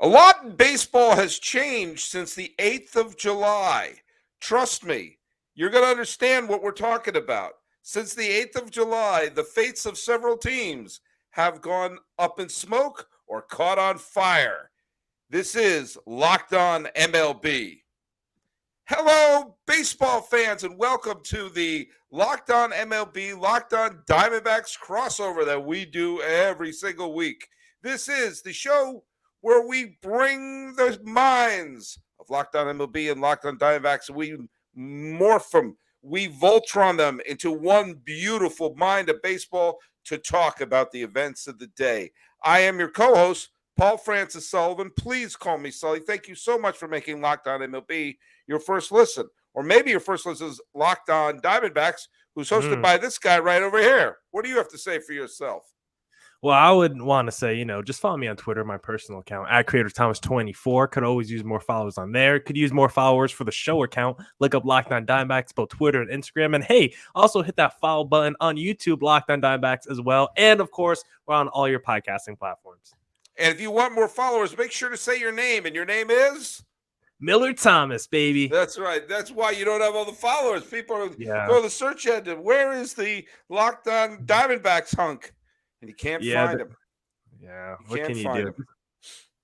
A lot in baseball has changed since the 8th of July. Trust me, you're going to understand what we're talking about. Since the 8th of July, the fates of several teams have gone up in smoke or caught on fire. This is Locked On MLB. Hello, baseball fans, and welcome to the Locked On MLB, Locked On Diamondbacks crossover that we do every single week. This is the show where we bring the minds of Locked On MLB and Locked On Diamondbacks, and we morph them, we Voltron them into one beautiful mind of baseball to talk about the events of the day. I am your co-host, Paul Francis Sullivan. Please call me Sully. Thank you so much for making Locked On MLB your first listen. Or maybe your first listen is Locked On Diamondbacks, who's hosted by this guy right over here. What do you have to say for yourself? Well, I would want to say, just follow me on Twitter, my personal account, at CreatorThomas24. Could always use more followers on there. Could use more followers for the show account. Look up Locked On Diamondbacks, both Twitter and Instagram. And hey, also hit that follow button on YouTube, Locked On Diamondbacks as well. And of course, we're on all your podcasting platforms. And if you want more followers, make sure to say your name. And your name is? Millard Thomas, baby. That's right. That's why you don't have all the followers. People go to the search engine. Where is the Locked On Diamondbacks hunk? And you can't find him. Yeah. What can you do? Him.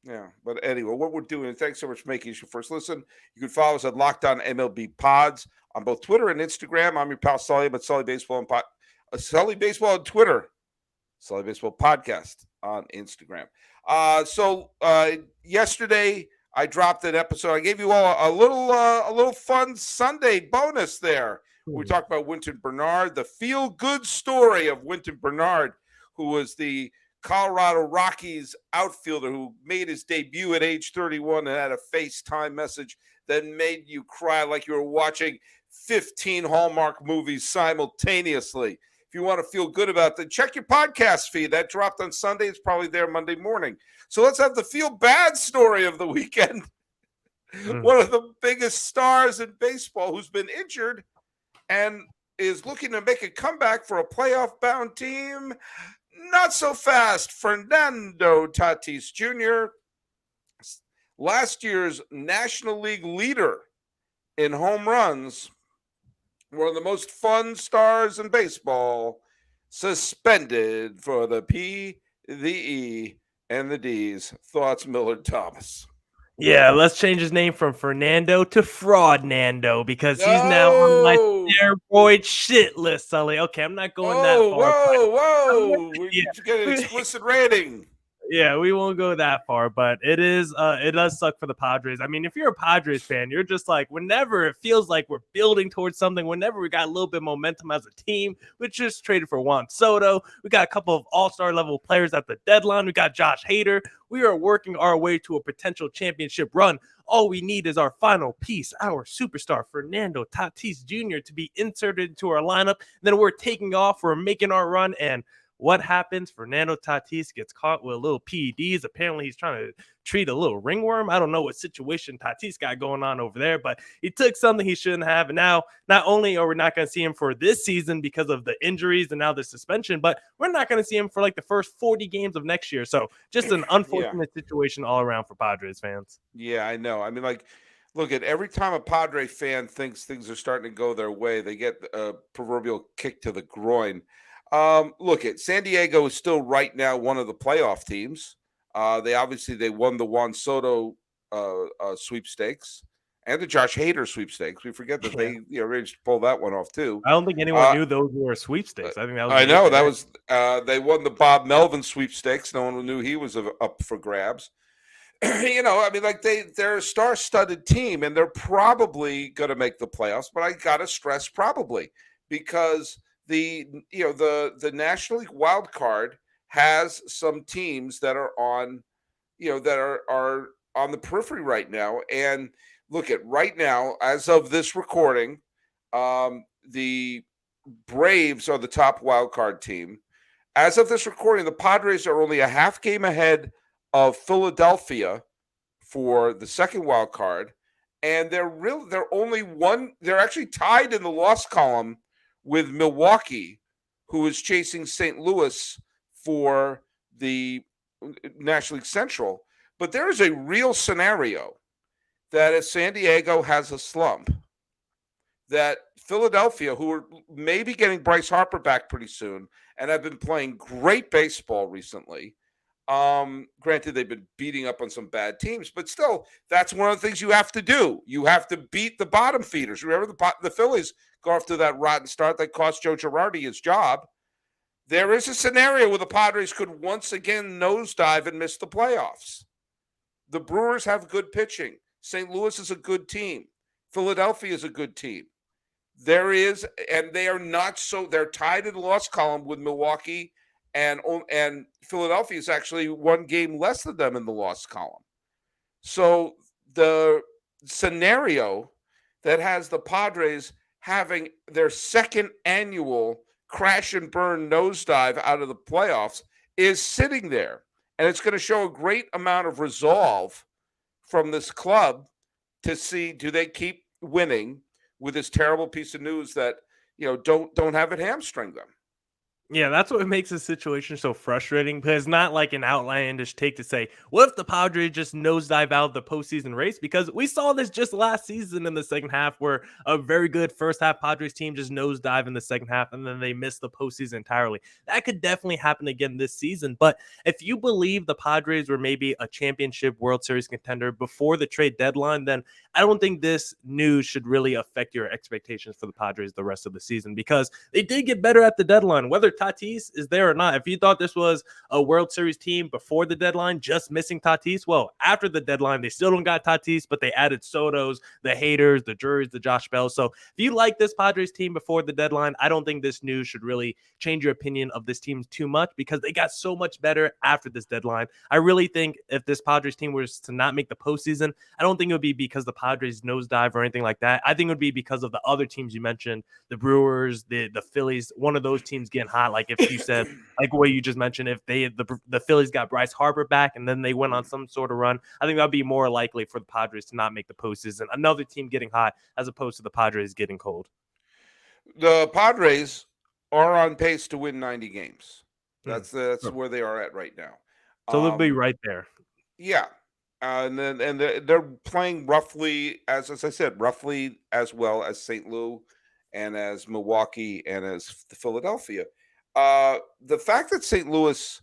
Yeah. But anyway, what we're doing, thanks so much for making us your first listen. You can follow us at Locked On MLB Pods on both Twitter and Instagram. I'm your pal Sully, but Sully Baseball and Sully Baseball on Twitter. Sully Baseball Podcast on Instagram. So yesterday I dropped an episode. I gave you all a little fun Sunday bonus there. We talked about Wynton Bernard, the feel-good story of Wynton Bernard, who was the Colorado Rockies outfielder who made his debut at age 31 and had a FaceTime message that made you cry like you were watching 15 Hallmark movies simultaneously. If you want to feel good about that, check your podcast feed. That dropped on Sunday. It's probably there Monday morning. So let's have the feel-bad story of the weekend. One of the biggest stars in baseball who's been injured and is looking to make a comeback for a playoff-bound team. Not so fast. Fernando Tatis Jr., last year's National League leader in home runs, one of the most fun stars in baseball, suspended for the P, the E, and the D's. Thoughts, Millard Thomas? Yeah, let's change his name from Fernando to Fraud Nando because he's now on my steroid shit list, Sully. Okay, I'm not going that far. Whoa. We're getting an explicit rating. Yeah, we won't go that far, but it does suck for the Padres. I mean, if you're a Padres fan, you're just like, whenever it feels like we're building towards something, whenever we got a little bit of momentum as a team, we just traded for Juan Soto. We got a couple of all-star level players at the deadline. We got Josh Hader. We are working our way to a potential championship run. All we need is our final piece, our superstar, Fernando Tatis Jr., to be inserted into our lineup. Then we're taking off. We're making our run, and what happens? Fernando Tatis gets caught with a little PEDs. Apparently, he's trying to treat a little ringworm. I don't know what situation Tatis got going on over there, but he took something he shouldn't have. And now, not only are we not going to see him for this season because of the injuries and now the suspension, but we're not going to see him for like the first 40 games of next year. So just an unfortunate situation all around for Padres fans. Yeah, I know. I mean, like, look, at every time a Padre fan thinks things are starting to go their way, they get a proverbial kick to the groin. Look, at San Diego is still right now one of the playoff teams. They won the Juan Soto sweepstakes and the Josh Hader sweepstakes. We forget that they arranged to pull that one off too. I don't think anyone knew those were sweepstakes. I think that was. I know that was. They won the Bob Melvin sweepstakes. No one knew he was up for grabs. I mean, like they're a star-studded team, and they're probably going to make the playoffs. But I gotta stress probably because the National League wild card has some teams that are on, that are on the periphery right now. And look at right now, as of this recording, the Braves are the top wild card team. As of this recording, the Padres are only a half game ahead of Philadelphia for the second wild card, and they're actually tied in the loss column with Milwaukee, who is chasing St. Louis for the National League Central. But there is a real scenario that if San Diego has a slump, that Philadelphia, who are maybe getting Bryce Harper back pretty soon and have been playing great baseball recently. Granted, they've been beating up on some bad teams, but still, that's one of the things you have to do. You have to beat the bottom feeders. Remember, the Phillies go off to that rotten start that cost Joe Girardi his job. There is a scenario where the Padres could once again nosedive and miss the playoffs. The Brewers have good pitching. St. Louis is a good team. Philadelphia is a good team. There is, and they are not so. They're tied in the loss column with Milwaukee, and Philadelphia is actually one game less than them in the loss column. So the scenario that has the Padres having their second annual crash and burn nosedive out of the playoffs is sitting there, and it's going to show a great amount of resolve from this club to see, do they keep winning with this terrible piece of news that, don't have it hamstring them. Yeah, that's what makes the situation so frustrating, because it's not like an outlandish take to say, what if the Padres just nosedive out of the postseason race? Because we saw this just last season in the second half, where a very good first half Padres team just nosedive in the second half, and then they miss the postseason entirely. That could definitely happen again this season. But if you believe the Padres were maybe a championship World Series contender before the trade deadline, then I don't think this news should really affect your expectations for the Padres the rest of the season, because they did get better at the deadline. Whether Tatis is there or not, if you thought this was a World Series team before the deadline, just missing Tatis, well, after the deadline, they still don't got Tatis, but they added Soto's, the Haters, the Drury's, the Josh Bell. So if you like this Padres team before the deadline, I don't think this news should really change your opinion of this team too much, because they got so much better after this deadline. I really think if this Padres team was to not make the postseason, I don't think it would be because the Padres nosedive or anything like that. I think it would be because of the other teams you mentioned, the Brewers, the Phillies, one of those teams getting hot. Like if you said, like what you just mentioned, if the Phillies got Bryce Harper back and then they went on some sort of run, I think that'd be more likely for the Padres to not make the postseason. Another team getting hot as opposed to the Padres getting cold. The Padres are on pace to win 90 games. That's Sure. where they are at right now. So they'll be right there. Yeah. And they're playing roughly, as I said, roughly as well as St. Louis and as Milwaukee and as Philadelphia. The fact that St. Louis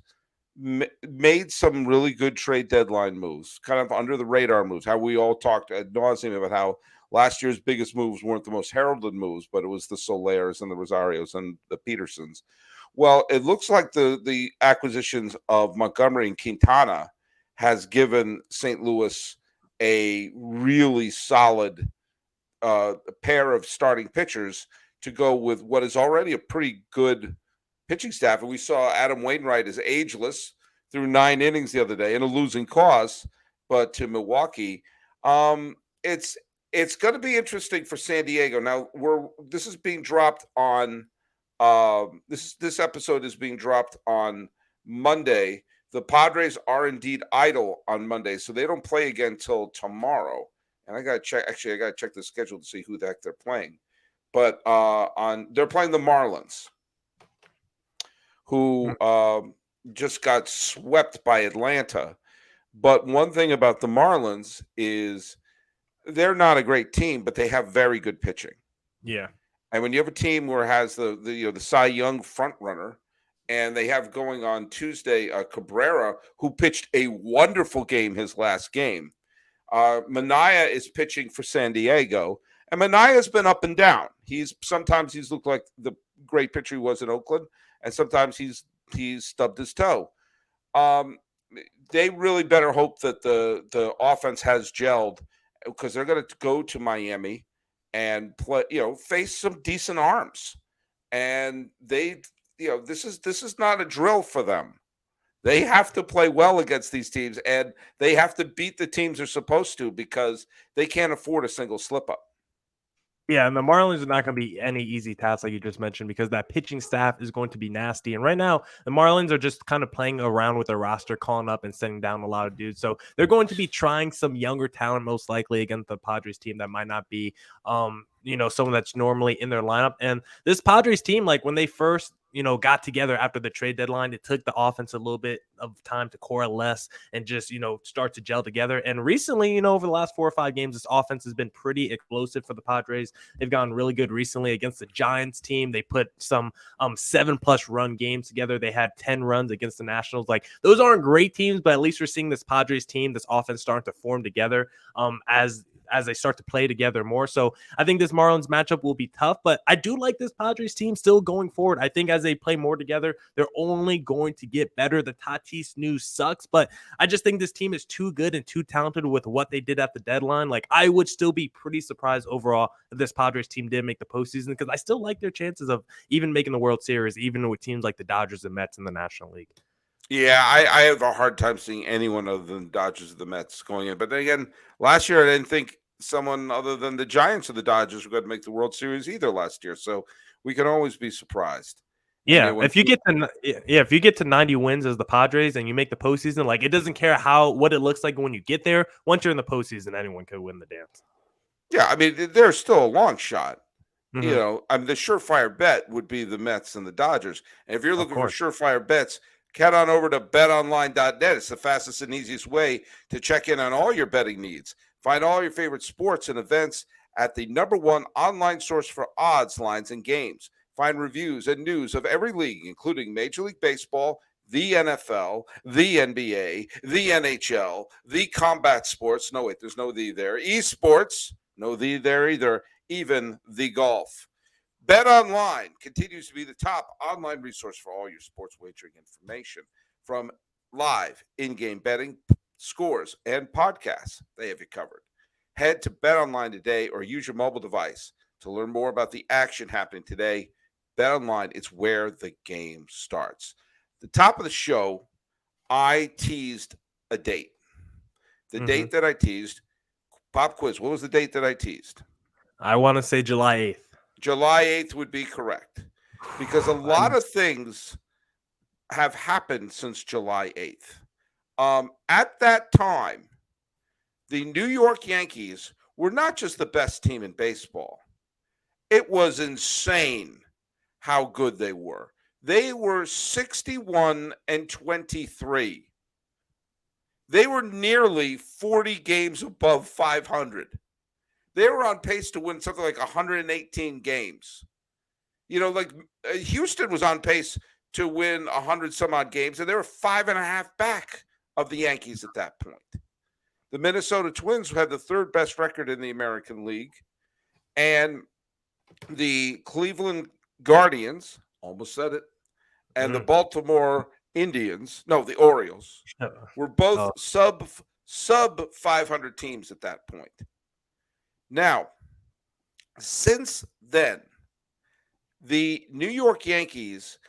made some really good trade deadline moves, kind of under the radar moves, how we all talked ad nauseum about how last year's biggest moves weren't the most heralded moves, but it was the Solairs and the Rosarios and the Petersons. Well, it looks like the acquisitions of Montgomery and Quintana has given St. Louis a really solid pair of starting pitchers to go with what is already a pretty good pitching staff. And we saw Adam Wainwright is ageless through 9 innings the other day in a losing cause, but to Milwaukee. It's going to be interesting for San Diego. Now this is being dropped on this episode is being dropped on Monday. The Padres are indeed idle on Monday, so they don't play again till tomorrow. And I got to check. Actually, I got to check the schedule to see who the heck they're playing. But they're playing the Marlins, who just got swept by Atlanta. But one thing about the Marlins is they're not a great team, but they have very good pitching. Yeah. And when you have a team where it has the Cy Young front runner, and they have going on Tuesday Cabrera, who pitched a wonderful game his last game. Mania is pitching for San Diego, and Mania's been up and down. Sometimes he's looked like the great pitcher he was in Oakland, and sometimes he's stubbed his toe. They really better hope that the offense has gelled, because they're going to go to Miami and play, face some decent arms, and this is not a drill for them. They have to play well against these teams, and they have to beat the teams they're supposed to, because they can't afford a single slip up. Yeah, and the Marlins are not going to be any easy task, like you just mentioned, because that pitching staff is going to be nasty. And right now, the Marlins are just kind of playing around with their roster, calling up and sending down a lot of dudes. So they're going to be trying some younger talent, most likely, against the Padres team that might not be someone that's normally in their lineup. And this Padres team, like when they first, got together after the trade deadline, it took the offense a little bit of time to coalesce and just, start to gel together. And recently, over the last 4 or 5 games, this offense has been pretty explosive for the Padres. They've gotten really good recently against the Giants team. They put some 7+ run games together. They had 10 runs against the Nationals. Like, those aren't great teams, but at least we're seeing this Padres team, this offense starting to form together as they start to play together more. So I think this Marlins matchup will be tough, but I do like this Padres team still going forward. I think as they play more together, they're only going to get better. The Tatis news sucks, but I just think this team is too good and too talented with what they did at the deadline. Like, I would still be pretty surprised overall if this Padres team did make the postseason, because I still like their chances of even making the World Series, even with teams like the Dodgers and Mets in the National League. Yeah, I have a hard time seeing anyone other than Dodgers or the Mets going in. But then again, last year I didn't think someone other than the Giants or the Dodgers were going to make the World Series either last year. So we can always be surprised. Yeah, if you get to 90 wins as the Padres and you make the postseason, like, it doesn't care what it looks like when you get there. Once you're in the postseason, anyone could win the dance. Yeah, I mean, there's still a long shot. Mhm. I mean, the surefire bet would be the Mets and the Dodgers. And if you're Of looking for course. surefire bets, head on over to betonline.net. It's the fastest and easiest way to check in on all your betting needs. Find all your favorite sports and events at the #1 online source for odds, lines, and games. Find reviews and news of every league, including Major League Baseball, the NFL, the NBA, the NHL, the combat sports. No, wait, there's no the there. Esports, no the there either. Even the golf. BetOnline continues to be the top online resource for all your sports wagering information, from live in-game betting, scores, and podcasts. They have you covered. Head to BetOnline today or use your mobile device to learn more about the action happening today. BetOnline, it's where the game starts. The top of the show, I teased a date. The date that I teased, pop quiz, what was the date that I teased? I want to say July 8th. July 8th would be correct, because a lot of things have happened since July 8th. At that time, the New York Yankees were not just the best team in baseball. It was insane how good they were. They were 61-23. They were nearly 40 games above 500. They were on pace to win something like 118 games. Like Houston was on pace to win 100 some odd games, and they were 5.5 back of the Yankees at that point. The Minnesota Twins had the 3rd best record in the American League, and the Cleveland Guardians, almost said it, and the Baltimore Indians, no, the Orioles, were both sub 500 teams at that point. Now, since then, the New York Yankees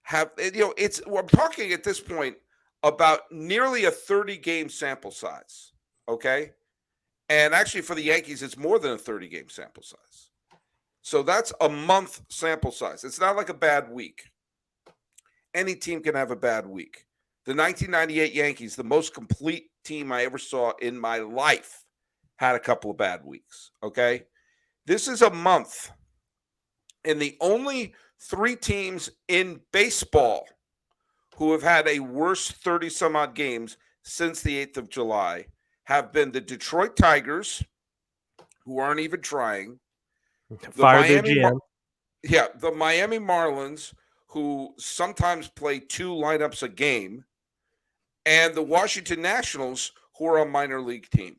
have, I'm talking at this point about nearly a 30-game sample size, okay? And actually for the Yankees, it's more than a 30-game sample size. So that's a month sample size. It's not like a bad week. Any team can have a bad week. The 1998 Yankees, the most complete team I ever saw in my life, had a couple of bad weeks, okay? This is a month, and the only 3 teams in baseball who have had a worse 30-some-odd games since the 8th of July have been the Detroit Tigers, who aren't even trying. Fire their GM. The Miami Marlins, who sometimes play 2 lineups a game, and the Washington Nationals, who are a minor league team.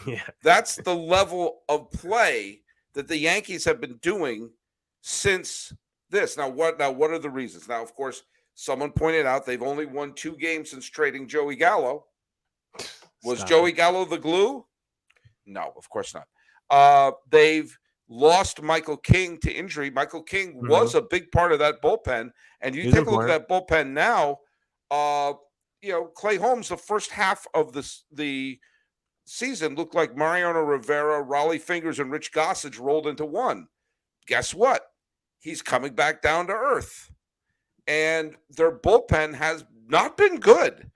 Yeah. That's the level of play that the Yankees have been doing since this. Now, what are the reasons? Now, of course, someone pointed out they've only won 2 games since trading Joey Gallo. Was Joey Gallo the glue? No, of course not. They've lost Michael King to injury. Michael King was a big part of that bullpen. And you take a look at that bullpen now, Clay Holmes, the first half of the season looked like Mariano Rivera, Raleigh Fingers, and Rich Gossage rolled into one. Guess what? He's coming back down to earth. And their bullpen has not been good.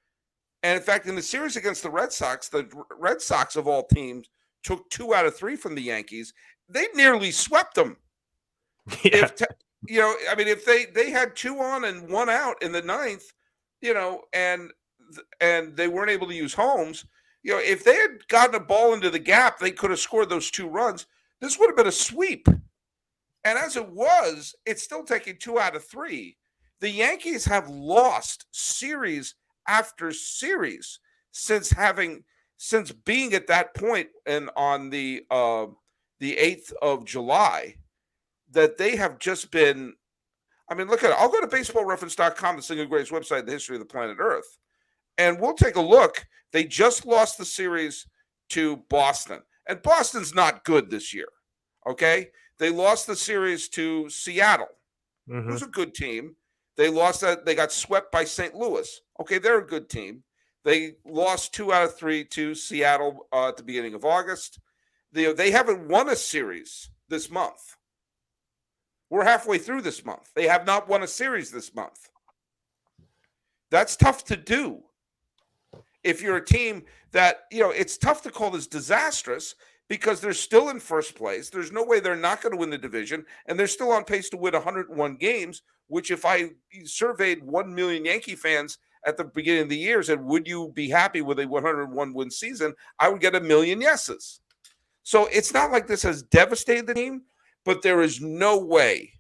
And in fact, in the series against the Red Sox of all teams took 2 out of 3 from the Yankees. they nearly swept them. Yeah. If they had 2 on and 1 out in the ninth, and they weren't able to use Holmes, if they had gotten a ball into the gap, they could have scored those 2 runs. This would have been a sweep. And as it was, it's still taking 2 out of 3. The Yankees have lost series after series since being at that point and on the 8th of July, that they have just been. I mean, look at it. I'll go to baseballreference.com, the single greatest website in the history of the planet Earth, and we'll take a look. They just lost the series to Boston, and Boston's not good this year. Okay, they lost the series to Seattle, who's a good team. They lost that. They got swept by St. Louis. Okay, they're a good team. They lost 2 out of 3 to Seattle at the beginning of August. They haven't won a series this month. We're halfway through this month. They have not won a series this month. That's tough to do. If you're a team that, it's tough to call this disastrous because they're still in first place. There's no way they're not going to win the division, and they're still on pace to win 101 games, which if I surveyed 1 million Yankee fans at the beginning of the year said, would you be happy with a 101 win season? I would get 1 million yeses. So it's not like this has devastated the team, but there is no way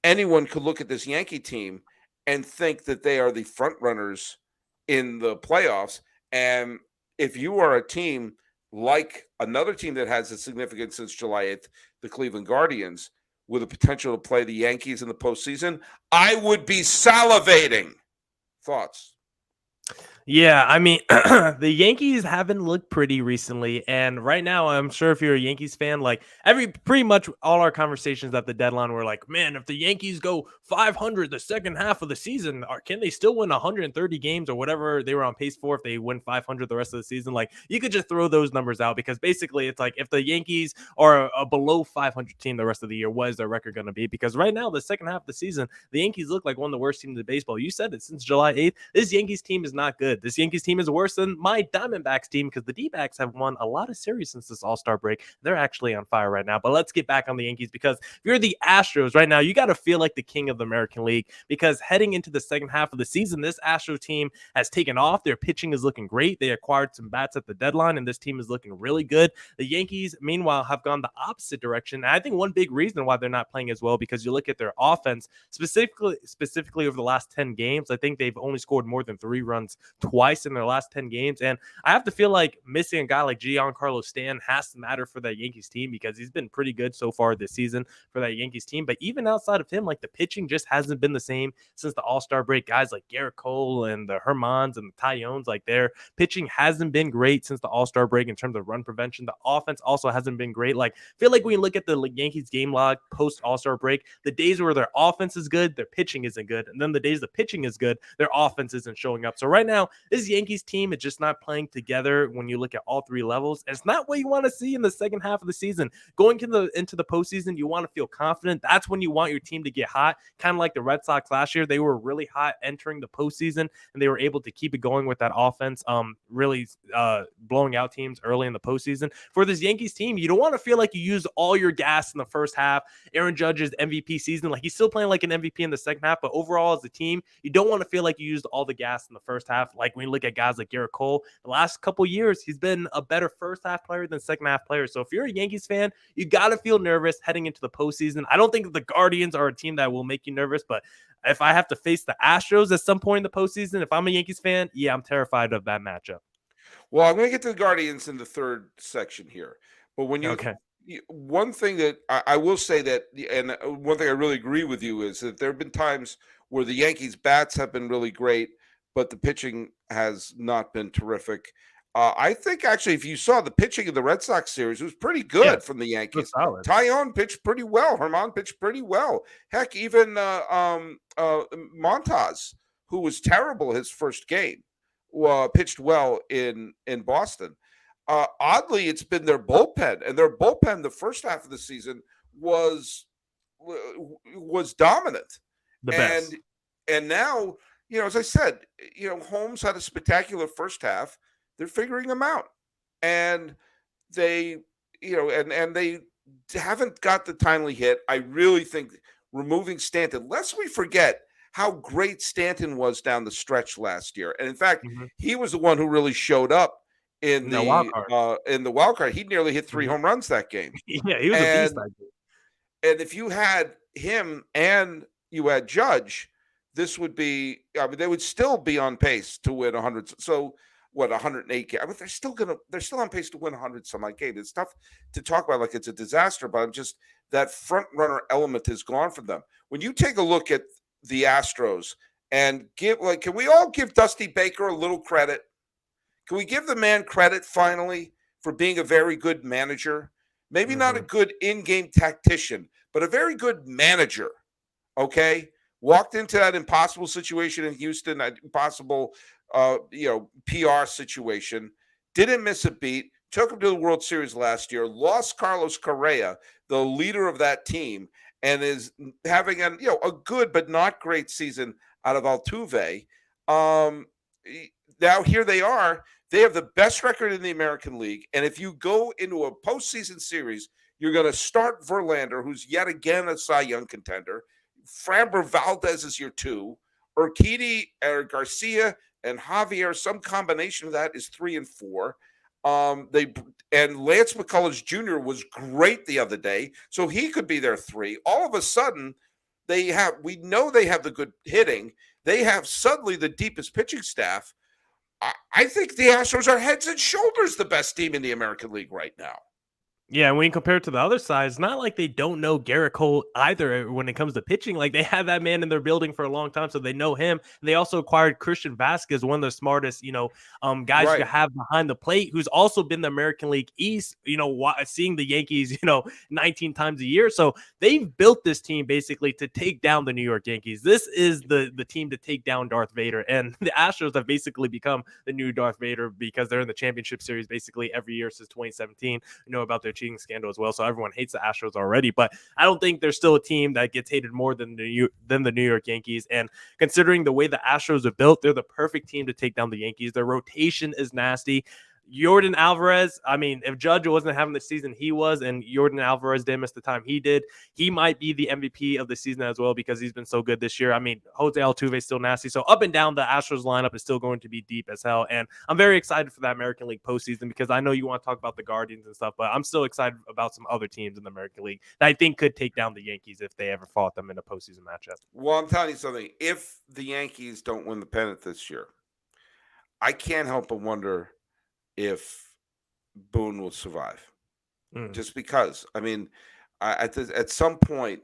anyone could look at this Yankee team and think that they are the front runners in the playoffs. And if you are a team like another team that has a significance since July 8th, the Cleveland Guardians, with the potential to play the Yankees in the postseason, I would be salivating. Thoughts? Yeah, I mean, the Yankees haven't looked pretty recently, and right now, I'm sure if you're a Yankees fan, like pretty much all our conversations at the deadline were like, man, if the Yankees go 500 the second half of the season, can they still win 130 games or whatever they were on pace for if they win 500 the rest of the season? Like, you could just throw those numbers out because basically it's like if the Yankees are a below 500 team the rest of the year, what is their record going to be? Because right now, the second half of the season, the Yankees look like one of the worst teams in baseball. You said it, since July 8th, this Yankees team is not good. This Yankees team is worse than my Diamondbacks team because the D-backs have won a lot of series since this All-Star break. They're actually on fire right now. But let's get back on the Yankees because if you're the Astros right now, you got to feel like the king of the American League because heading into the second half of the season, this Astro team has taken off. Their pitching is looking great. They acquired some bats at the deadline, and this team is looking really good. The Yankees, meanwhile, have gone the opposite direction. And I think one big reason why they're not playing as well because you look at their offense, specifically over the last 10 games, I think they've only scored more than 3 runs twice in their last 10 games. And I have to feel like missing a guy like Giancarlo Stanton has to matter for that Yankees team because he's been pretty good so far this season for that Yankees team. But even outside of him, like the pitching just hasn't been the same since the All-Star break. Guys like Garrett Cole and the Hermans and the Tyones, like their pitching hasn't been great since the All-Star break in terms of run prevention. The offense also hasn't been great. Like, I feel like when you look at the Yankees game log post All-Star break, the days where their offense is good, their pitching isn't good. And then the days the pitching is good, their offense isn't showing up. So right now, this Yankees team is just not playing together when you look at all 3 levels. It's not what you want to see in the second half of the season. Going into the postseason, you want to feel confident. That's when you want your team to get hot, kind of like the Red Sox last year. They were really hot entering the postseason, and they were able to keep it going with that offense, really blowing out teams early in the postseason. For this Yankees team, you don't want to feel like you used all your gas in the first half. Aaron Judge's MVP season, like he's still playing like an MVP in the second half, but overall as a team, you don't want to feel like you used all the gas in the first half. Like when you look at guys like Garrett Cole, the last couple years, he's been a better first half player than second half player. So if you're a Yankees fan, you got to feel nervous heading into the postseason. I don't think the Guardians are a team that will make you nervous, but if I have to face the Astros at some point in the postseason, if I'm a Yankees fan, yeah, I'm terrified of that matchup. Well, I'm going to get to the Guardians in the third section here. But when one thing that I will say that, and one thing I really agree with you is that there have been times where the Yankees bats have been really great, but the pitching has not been terrific. I think actually, if you saw the pitching of the Red Sox series, it was pretty good from the Yankees. Tyon pitched pretty well. Herman pitched pretty well. Heck, even Montas, who was terrible his first game, pitched well in Boston. Oddly, it's been their bullpen, and their bullpen the first half of the season was dominant. The best. And now, as I said, Holmes had a spectacular first half. They're figuring them out, and they, and they haven't got the timely hit. I really think removing Stanton, lest we forget how great Stanton was down the stretch last year. And in fact, Mhm. he was the one who really showed up No, wild card. in the wild card. He nearly hit 3 Mhm. home runs that game. Yeah, he was a beast And that game. and if you had him and you had Judge, this would be, I mean, they would still be on pace to win 100. So what, 108 games? I mean, they're still on pace to win 100 some odd games. It's tough to talk about like it's a disaster, but I'm just, that front runner element is gone from them. When you take a look at the Astros and can we all give Dusty Baker a little credit? Can we give the man credit finally for being a very good manager? Maybe not a Mhm. good in-game tactician, but a very good manager. Okay, walked into that impossible situation in Houston, that impossible, PR situation. Didn't miss a beat. Took him to the World Series last year. Lost Carlos Correa, the leader of that team, and is having a good but not great season out of Altuve. Um, Now here they are. They have the best record in the American League, and if you go into a postseason series, you're going to start Verlander, who's yet again a Cy Young contender. Framber Valdez is your 2. Urquidy, Garcia, and Javier, some combination of that is 3 and 4. And Lance McCullers Jr. was great the other day, so he could be their 3. All of a sudden, we know they have the good hitting. They have suddenly the deepest pitching staff. I think the Astros are heads and shoulders the best team in the American League right now. Yeah, when you compare it to the other side, it's not like they don't know Garrett Cole either when it comes to pitching. Like, they have that man in their building for a long time, so they know him. They also acquired Christian Vasquez, one of the smartest, guys you Right. have behind the plate, who's also been the American League East, seeing the Yankees, 19 times a year. So they've built this team basically to take down the New York Yankees. This is the team to take down Darth Vader. And the Astros have basically become the new Darth Vader because they're in the championship series basically every year since 2017. About their cheating scandal as well, so everyone hates the Astros already. But I don't think there's still a team that gets hated more than the New York Yankees. And considering the way the Astros are built, they're the perfect team to take down the Yankees. Their rotation is nasty. Yordan Alvarez, I mean, if Judge wasn't having the season he was, and Yordan Alvarez didn't miss the time he did, he might be the MVP of the season as well because he's been so good this year. I mean, Jose Altuve is still nasty. So up and down, the Astros lineup is still going to be deep as hell. And I'm very excited for that American League postseason because I know you want to talk about the Guardians and stuff, but I'm still excited about some other teams in the American League that I think could take down the Yankees if they ever fought them in a postseason matchup. Well, I'm telling you something. If the Yankees don't win the pennant this year, I can't help but wonder if Boone will survive. Mm. Just because, I mean, at some point,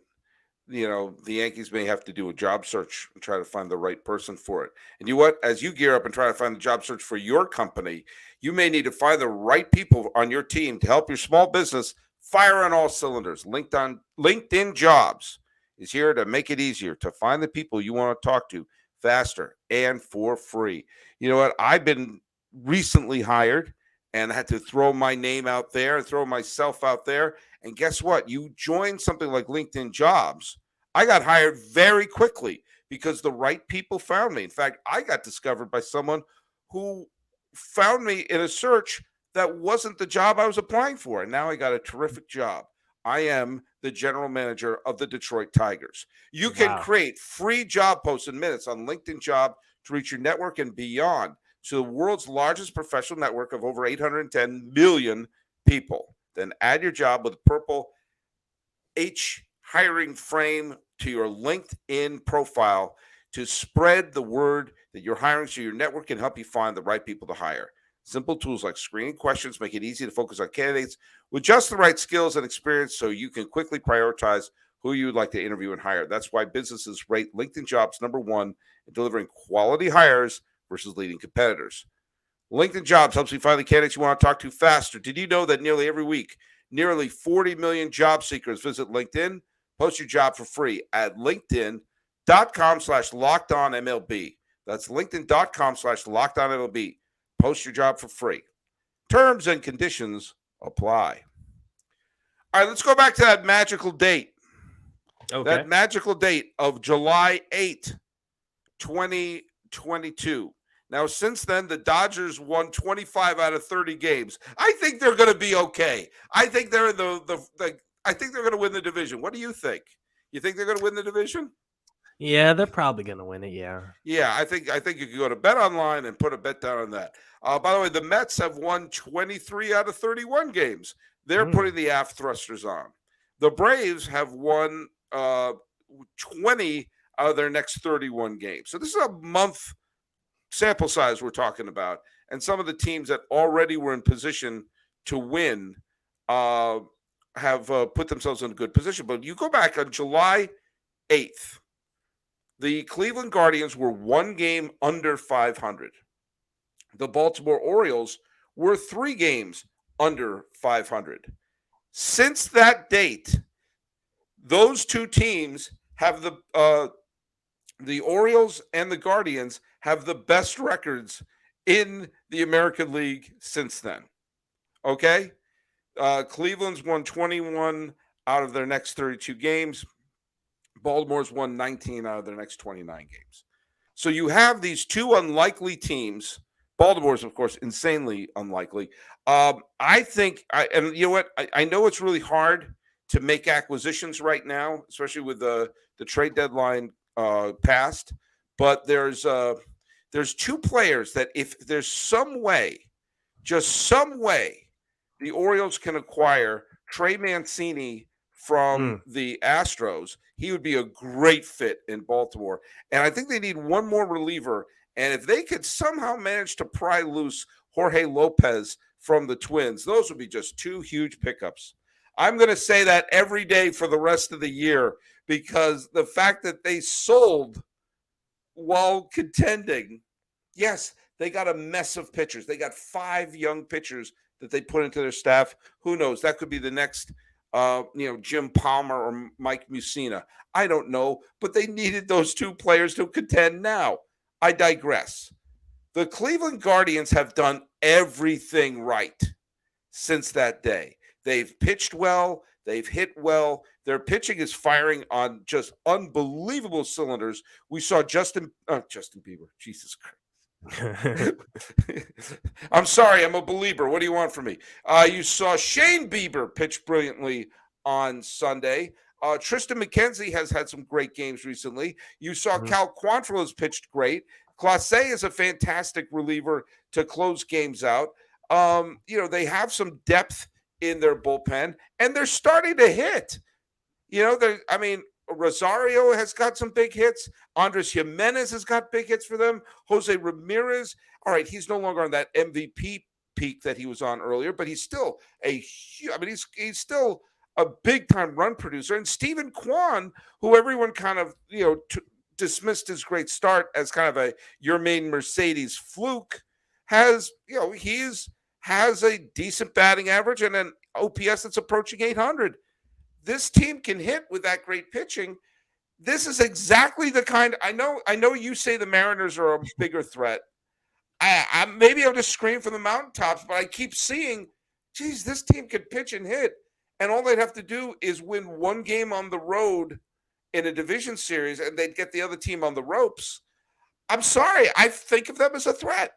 the Yankees may have to do a job search and try to find the right person for it. And you know what? As you gear up and try to find the job search for your company, you may need to find the right people on your team to help your small business fire on all cylinders. LinkedIn Jobs is here to make it easier to find the people you want to talk to faster and for free. You know what? I've been recently hired and I had to throw my name out there and throw myself out there. And guess what? You join something like LinkedIn Jobs. I got hired very quickly because the right people found me. In fact, I got discovered by someone who found me in a search that wasn't the job I was applying for. And now I got a terrific job. I am the general manager of the Detroit Tigers. You can Wow. create free job posts in minutes on LinkedIn Job to reach your network and beyond to the world's largest professional network of over 810 million people. Then add your job with Purple H hiring frame to your LinkedIn profile to spread the word that you're hiring so your network can help you find the right people to hire. Simple tools like screening questions make it easy to focus on candidates with just the right skills and experience so you can quickly prioritize who you would like to interview and hire. That's why businesses rate LinkedIn Jobs #1 in delivering quality hires versus leading competitors. LinkedIn Jobs helps you find the candidates you want to talk to faster. Did you know that nearly every week, nearly 40 million job seekers visit LinkedIn? Post your job for free at linkedin.com/lockedonmlb. That's linkedin.com/lockedonmlb. Post your job for free. Terms and conditions apply. All right, let's go back to that magical date. Okay. That magical date of July 8th, 2022. Now, since then, the Dodgers won 25 out of 30 games. I think they're going to be okay. I think they're in the I think they're going to win the division. What do you think? You think they're going to win the division? Yeah, they're probably gonna win it. Yeah. Yeah, I think you can go to BetOnline and put a bet down on that. By the way, the Mets have won 23 out of 31 games. They're putting the aft thrusters on. The Braves have won 20 out of their next 31 games. So this is a month sample size we're talking about. And some of the teams that already were in position to win have put themselves in a good position. But you go back on July 8th, the Cleveland Guardians were 1 game under 500. The Baltimore Orioles were 3 games under 500. Since that date, those two teams have the Orioles and the Guardians have the best records in the American League since then. Okay? Cleveland's won 21 out of their next 32 games. Baltimore's won 19 out of their next 29 games. So you have these two unlikely teams. Baltimore's, of course, insanely unlikely. I think, and you know what? I know it's really hard to make acquisitions right now, especially with the trade deadline passed. But there's 2 players that if there's some way, just some way, the Orioles can acquire Trey Mancini from the Astros, he would be a great fit in Baltimore. And I think they need one more reliever. And if they could somehow manage to pry loose Jorge Lopez from the Twins, those would be just 2 huge pickups. I'm going to say that every day for the rest of the year because the fact that they sold while contending, yes, they got a mess of pitchers. They got 5 young pitchers that they put into their staff. Who knows? That could be the next Jim Palmer or Mike Mussina. I don't know, but they needed those 2 players to contend now. I digress. The Cleveland Guardians have done everything right since that day. They've pitched well. They've hit well. Their pitching is firing on just unbelievable cylinders. We saw Justin Bieber. Jesus Christ. I'm sorry, I'm a believer. What do you want from me? You saw Shane Bieber pitch brilliantly on Sunday. Tristan McKenzie has had some great games recently. You saw Cal Quantrill has pitched great. Clase is a fantastic reliever to close games out. They have some depth in their bullpen, and they're starting to hit. Rosario has got some big hits. Andres Jimenez has got big hits for them. Jose Ramirez, all right, he's no longer on that MVP peak that he was on earlier, but he's still he's still a big-time run producer. And Stephen Kwan, who everyone kind of, dismissed his great start as kind of a Yermain Mercedes fluke, has a decent batting average and an OPS that's approaching 800. This team can hit with that great pitching. This is exactly the kind. I know you say the Mariners are a bigger threat. Maybe I'll just scream from the mountaintops, but I keep seeing, geez, this team could pitch and hit, and all they'd have to do is win 1 game on the road in a division series, and they'd get the other team on the ropes. I'm sorry, I think of them as a threat.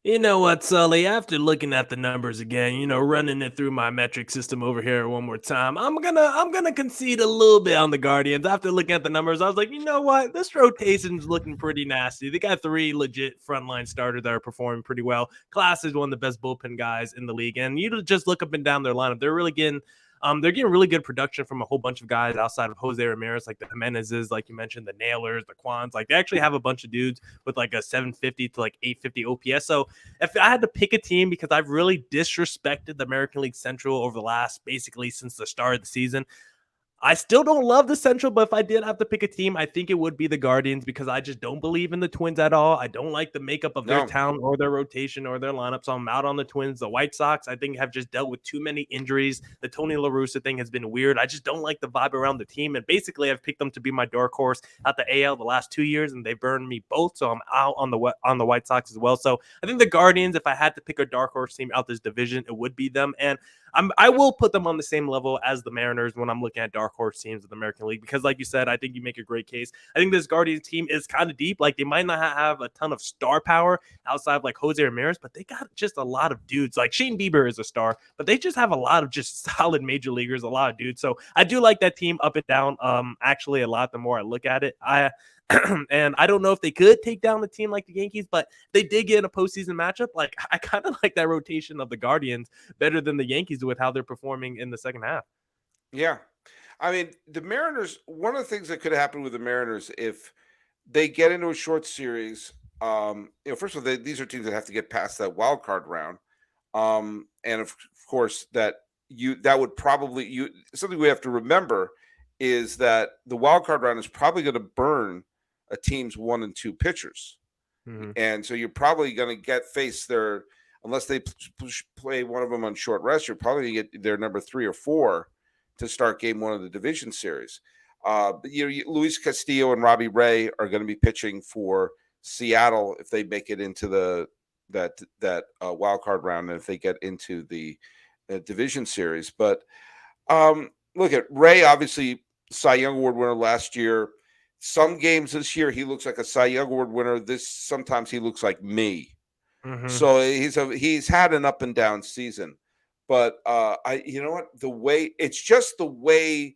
You know what, Sully? After looking at the numbers again, running it through my metric system over here one more time, I'm gonna concede a little bit on the Guardians. After looking at the numbers, I was like, you know what? This rotation's looking pretty nasty. They got 3 legit frontline starters that are performing pretty well. Class is one of the best bullpen guys in the league, and you just look up and down their lineup. They're really getting really good production from a whole bunch of guys outside of Jose Ramirez, like the Jimenezes, like you mentioned, the Nailers, the Quans. Like they actually have a bunch of dudes with like a 750 to like 850 OPS. So if I had to pick a team, because I've really disrespected the American League Central over the last, basically since the start of the season, I still don't love the Central, but if I did have to pick a team, I think it would be the Guardians because I just don't believe in the Twins at all. I don't like the makeup of their talent or their rotation or their lineup, so I'm out on the Twins. The White Sox, I think, have just dealt with too many injuries. The Tony La Russa thing has been weird. I just don't like the vibe around the team, and basically I've picked them to be my dark horse at the AL the last 2 years, and they burned me both, so I'm out on the White Sox as well. So I think the Guardians, if I had to pick a dark horse team out this division, it would be them, and I will put them on the same level as the Mariners when I'm looking at dark dark horse teams in the American League because, like you said, I think you make a great case. I think this Guardians team is kind of deep. Like, they might not have a ton of star power outside of like Jose Ramirez, but they got just a lot of dudes. Like Shane Bieber is a star, but they just have a lot of just solid major leaguers, a lot of dudes. So I do like that team up and down. Actually, a lot the more I look at it. And I don't know if they could take down a team like the Yankees, but they did get in a postseason matchup. Like, I kind of like that rotation of the Guardians better than the Yankees with how they're performing in the second half. Yeah. I mean, the Mariners, one of the things that could happen with the Mariners if they get into a short series, first of all, these are teams that have to get past that wild card round. And of course, that would probably something we have to remember is that the wild card round is probably going to burn a team's 1 and 2 pitchers. Mm-hmm. And so you're probably going to face their, unless they play one of them on short rest, you're probably going to get their number 3 or 4 to start game 1 of the division series. But Luis Castillo and Robbie Ray are going to be pitching for Seattle if they make it into that wild card round, and if they get into the division series. But look at Ray, obviously Cy Young Award winner last year. Some games this year he looks like a Cy Young Award winner. Sometimes he looks like me. Mm-hmm. So he's had an up and down season. But you know what? It's just the way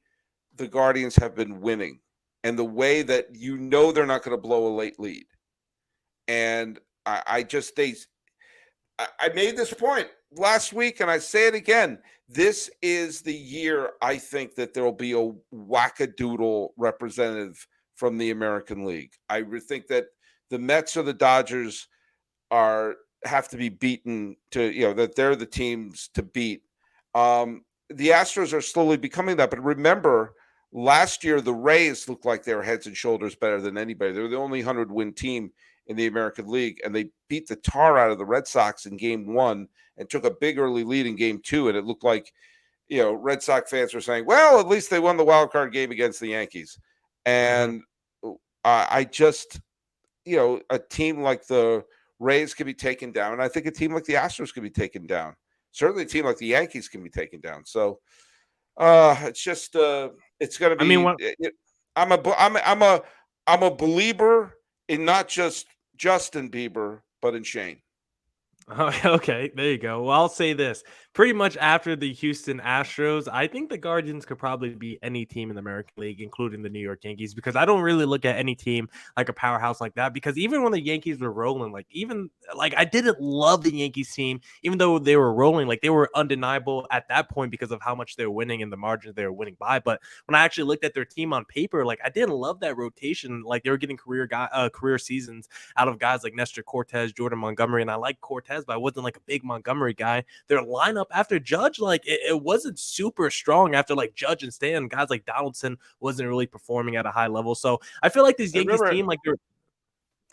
the Guardians have been winning, and the way that they're not going to blow a late lead. And I made this point last week, and I say it again. This is the year I think that there will be a wackadoodle representative from the American League. I think that the Mets or the Dodgers have to be beaten that they're the teams to beat. The Astros are slowly becoming that. But remember, last year, the Rays looked like they were heads and shoulders better than anybody. They were the only 100-win team in the American League, and they beat the tar out of the Red Sox in game 1 and took a big early lead in game 2. And it looked like, Red Sox fans were saying, well, at least they won the wild card game against the Yankees. And I just, a team like the Rays can be taken down. And I think a team like the Astros can be taken down. Certainly a team like the Yankees can be taken down. So it's just, it's going to be, I'm a believer in not just Justin Bieber, but in Shane. Okay, there you go. Well, I'll say this. Pretty much after the Houston Astros, I think the Guardians could probably beat any team in the American League, including the New York Yankees, because I don't really look at any team like a powerhouse like that. Because even when the Yankees were rolling, I didn't love the Yankees team, even though they were rolling, like they were undeniable at that point because of how much they were winning and the margins they were winning by. But when I actually looked at their team on paper, like I didn't love that rotation. Like they were getting career seasons out of guys like Nestor Cortez, Jordan Montgomery, and I like Cortez, but I wasn't like a big Montgomery guy. Their lineup after Judge, like it wasn't super strong after like Judge and Stan. Guys like Donaldson wasn't really performing at a high level. So I feel like this Yankees team, like they're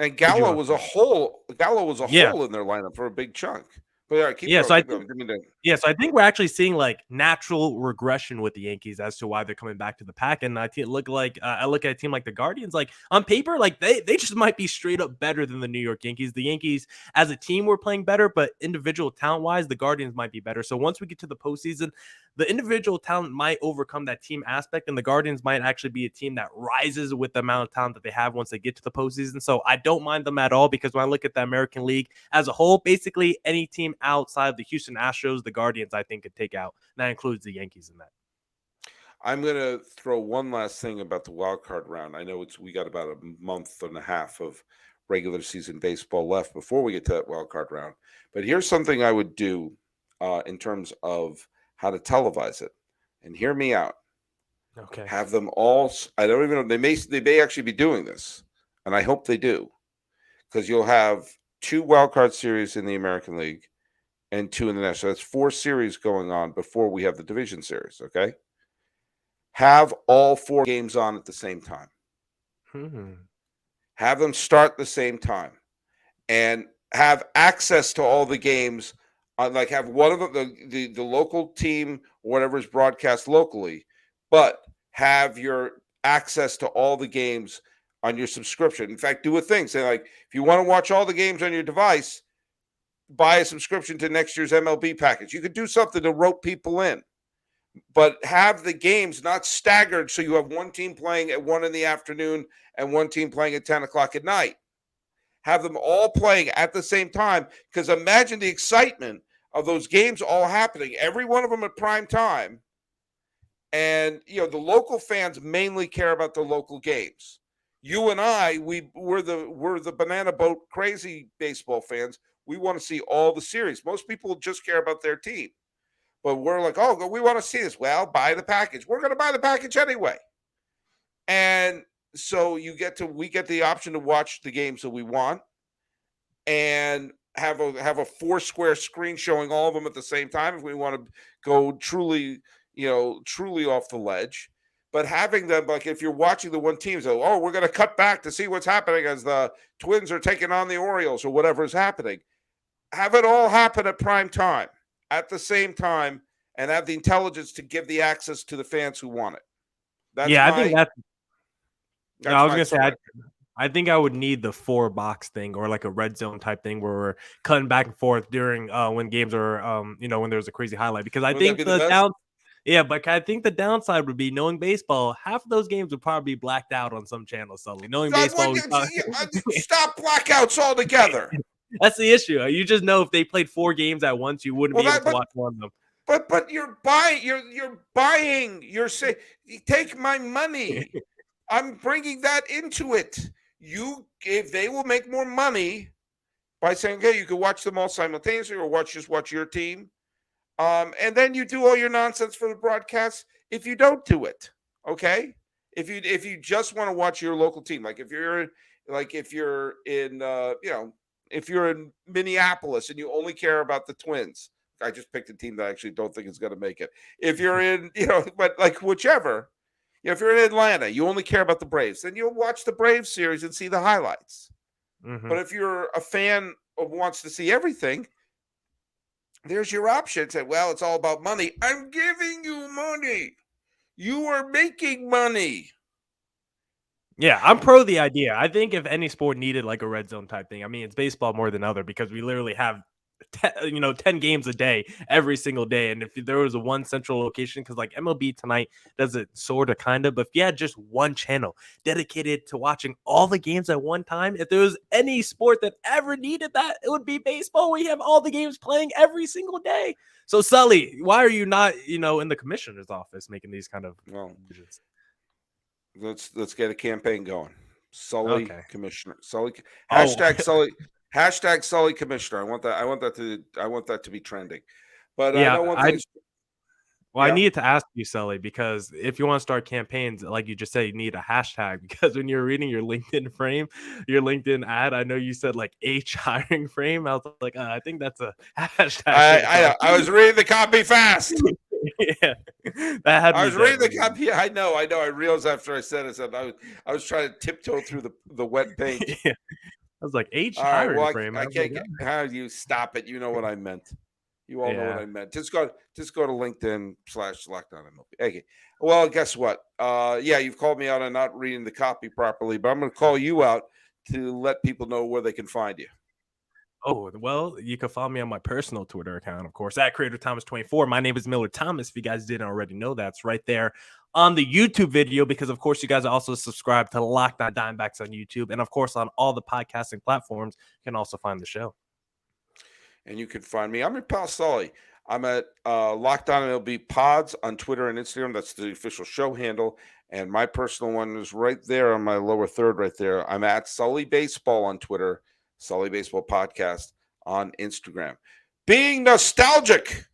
and Gallo was a hole. Gallo was a hole in their lineup for a big chunk. But yeah, keep going. So I think we're actually seeing like natural regression with the Yankees as to why they're coming back to the pack. And I look at a team like the Guardians, like on paper, like they just might be straight up better than the New York Yankees. The Yankees as a team were playing better, but individual talent wise, the Guardians might be better. So once we get to the postseason, the individual talent might overcome that team aspect, and the Guardians might actually be a team that rises with the amount of talent that they have once they get to the postseason. So I don't mind them at all, because when I look at the American League as a whole, basically any team outside of the Houston Astros, the Guardians, I think, could take out. And that includes the Yankees in that. I'm going to throw one last thing about the wild card round. I know we got about a month and a half of regular season baseball left before we get to that wild card round. But here's something I would do in terms of how to televise it. And hear me out. Okay. Have them all. I don't even know. They may actually be doing this, and I hope they do, because you'll have 2 wild card series in the American League and 2 in the National. So that's 4 series going on before we have the division series. Okay. Have all 4 games on at the same time. Have them start at the same time, and have access to all the games. Like have one of the local team or whatever is broadcast locally, but have your access to all the games on your subscription. In fact, do a thing. Say, like, if you want to watch all the games on your device, buy a subscription to next year's MLB package. You could do something to rope people in. but have the games not staggered so you have one team playing at 1 in the afternoon and one team playing at 10 o'clock at night. Have them all playing at the same time, because imagine the excitement of those games all happening, every one of them at prime time. And, the local fans mainly care about the local games. You and I, we're the banana boat crazy baseball fans. We want to see all the series. Most people just care about their team. But we're like, oh, we want to see this. Well, buy the package. We're going to buy the package anyway. And so we get the option to watch the games that we want and have a 4-square screen showing all of them at the same time if we want to go truly off the ledge. But having them, like, if you're watching the one team, so, we're going to cut back to see what's happening as the Twins are taking on the Orioles or whatever is happening. Have it all happen at prime time at the same time, and have the intelligence to give the access to the fans who want it. I think that's. No, I was gonna say I think I would need the 4-box thing or like a red zone type thing where we're cutting back and forth during when games are when there's a crazy highlight, because I think but I think the downside would be, knowing baseball, half of those games would probably be blacked out on some channels suddenly. Knowing baseball, stop blackouts altogether. That's the issue. You just know if they played 4 games at once, you wouldn't be able to watch one of them. But you're buying. You're saying, take my money. I'm bringing that into it. If they will make more money by saying, okay, you can watch them all simultaneously, or watch your team. And then you do all your nonsense for the broadcast if you don't do it. Okay. If you just want to watch your local team, like if you're in Minneapolis and you only care about the Twins. I just picked a team that I actually don't think is going to make it. If you're in, but like whichever, if you're in Atlanta, you only care about the Braves, then you'll watch the Braves series and see the highlights. Mm-hmm. But if you're a fan who wants to see everything, there's your option. Say, well, it's all about money. I'm giving you money. You are making money. Yeah, I'm pro the idea. I think if any sport needed like a red zone type thing, I mean, it's baseball more than other, because we literally have 10 games a day every single day. And if there was a one central location, because like MLB tonight does it sort of kind of, but if you had just one channel dedicated to watching all the games at one time, if there was any sport that ever needed that, it would be baseball. We have all the games playing every single day. So Sully, why are you not in the commissioner's office making these kind of decisions? Let's get a campaign going. Sully commissioner. Sully hashtag Sully. Hashtag Sully commissioner. I want that to be trending. But I know one thing. I needed to ask you, Sully, because if you want to start campaigns, like you just said, you need a hashtag, because when you're reading your LinkedIn ad, I know you said like H hiring frame. I was like, I think that's a hashtag. I was reading the copy fast. Yeah, I was reading the copy. I know. I realized after I said it, I was trying to tiptoe through the wet paint. Yeah. I was like, H hiring frame. I can't get how do you stop it? You know what I meant. You all know what I meant. Just go to LinkedIn /LockedOnMLB. Okay. Well, guess what? You've called me out on not reading the copy properly, but I'm going to call you out to let people know where they can find you. Oh, well, you can follow me on my personal Twitter account, of course, at CreatorThomas24. My name is Millard Thomas. If you guys didn't already know, that's right there on the YouTube video, because, of course, you guys are also subscribed to Locked On Diamondbacks on YouTube. And, of course, on all the podcasting platforms, you can also find the show. And you can find me. I'm your pal Sully. I'm at Locked On MLB Pods on Twitter and Instagram. That's the official show handle. And my personal one is right there on my lower third right there. I'm at Sully Baseball on Twitter. Sully Baseball Podcast on Instagram. Being nostalgic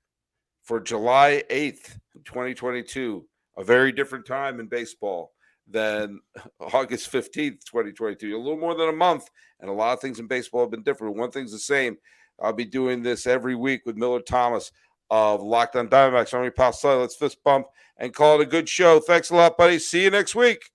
for July 8th, 2022, a very different time in baseball than August 15th, 2022. A little more than a month, and a lot of things in baseball have been different. One thing's the same. I'll be doing this every week with Millard Thomas of Locked On Diamondbacks. I'm your pal Sully. Let's fist bump and call it a good show. Thanks a lot, buddy. See you next week.